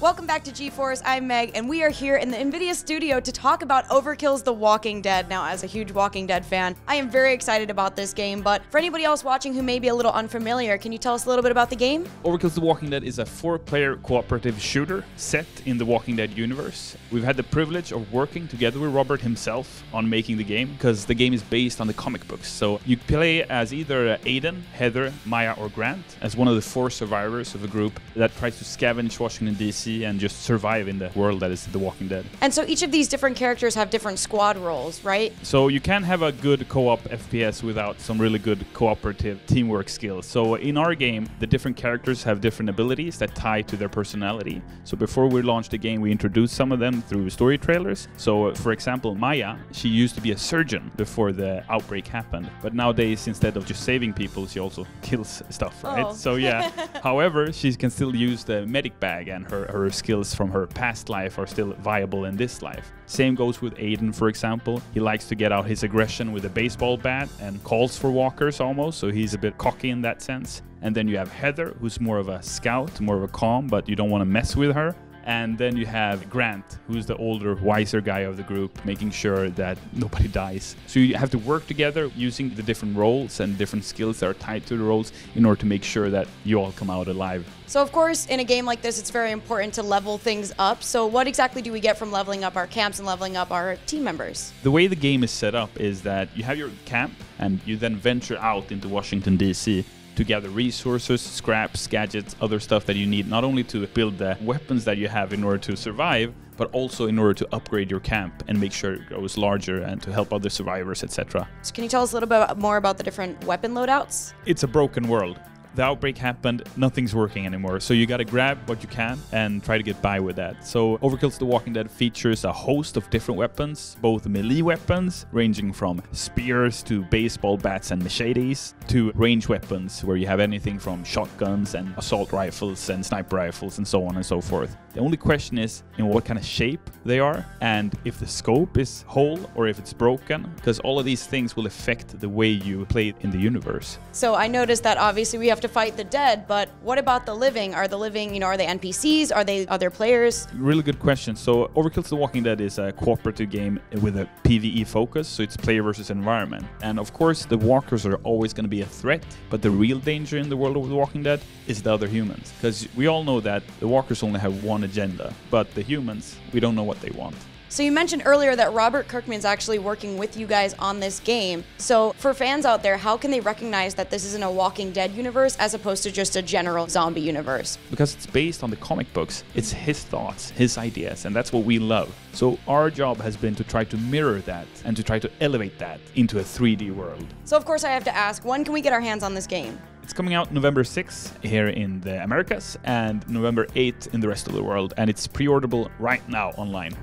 Welcome back to GeForce, I'm Meg, and we are here in the NVIDIA studio to talk about Overkill's The Walking Dead. Now, as a huge Walking Dead fan, I am very excited about this game, but for anybody else watching who may be a little unfamiliar, can you tell us a little bit about the game? Overkill's The Walking Dead is a 4-player cooperative shooter set in the Walking Dead universe. We've had the privilege of working together with Robert himself on making the game, because the game is based on the comic books. So you play as either Aiden, Heather, Maya, or Grant, as one of the 4 survivors of a group that tries to scavenge Washington, D.C. and just survive in the world that is The Walking Dead. And so each of these different characters have different squad roles, right? So you can have a good co-op FPS without some really good cooperative teamwork skills. So in our game, the different characters have different abilities that tie to their personality. So before we launched the game, we introduced some of them through story trailers. So for example, Maya, she used to be a surgeon before the outbreak happened. But nowadays, instead of just saving people, she also kills stuff, right? Oh. So yeah. However, she can still use the medic bag, and her skills from her past life are still viable in this life. Same goes with Aiden, for example. He likes to get out his aggression with a baseball bat and calls for walkers almost, so he's a bit cocky in that sense. And then you have Heather, who's more of a scout, more of a calm, but you don't want to mess with her. And then you have Grant, who's the older, wiser guy of the group, making sure that nobody dies. So you have to work together using the different roles and different skills that are tied to the roles in order to make sure that you all come out alive. So of course, in a game like this, it's very important to level things up. So what exactly do we get from leveling up our camps and leveling up our team members? The way the game is set up is that you have your camp and you then venture out into Washington, D.C. to gather resources, scraps, gadgets, other stuff that you need, not only to build the weapons that you have in order to survive, but also in order to upgrade your camp and make sure it grows larger and to help other survivors, etc. So can you tell us a little bit more about the different weapon loadouts? It's a broken world. The outbreak happened, nothing's working anymore, so you gotta grab what you can and try to get by with that. So Overkill's The Walking Dead features a host of different weapons, both melee weapons, ranging from spears to baseball bats and machetes, to range weapons, where you have anything from shotguns and assault rifles and sniper rifles and so on and so forth. The only question is in what kind of shape they are, and if the scope is whole or if it's broken, because all of these things will affect the way you play in the universe. So I noticed that obviously we have to fight the dead, but what about the living? Are the living, are they NPCs? Are they other players? Really good question. So Overkill's The Walking Dead is a cooperative game with a PvE focus, so it's player versus environment. And of course, the walkers are always going to be a threat, but the real danger in the world of The Walking Dead is the other humans. Because we all know that the walkers only have one agenda, but the humans, we don't know what they want. So you mentioned earlier that Robert Kirkman's actually working with you guys on this game. So for fans out there, how can they recognize that this isn't a Walking Dead universe as opposed to just a general zombie universe? Because it's based on the comic books. It's his thoughts, his ideas, and that's what we love. So our job has been to try to mirror that and to try to elevate that into a 3D world. So of course I have to ask, when can we get our hands on this game? It's coming out November 6th here in the Americas and November 8th in the rest of the world, and it's pre-orderable right now online.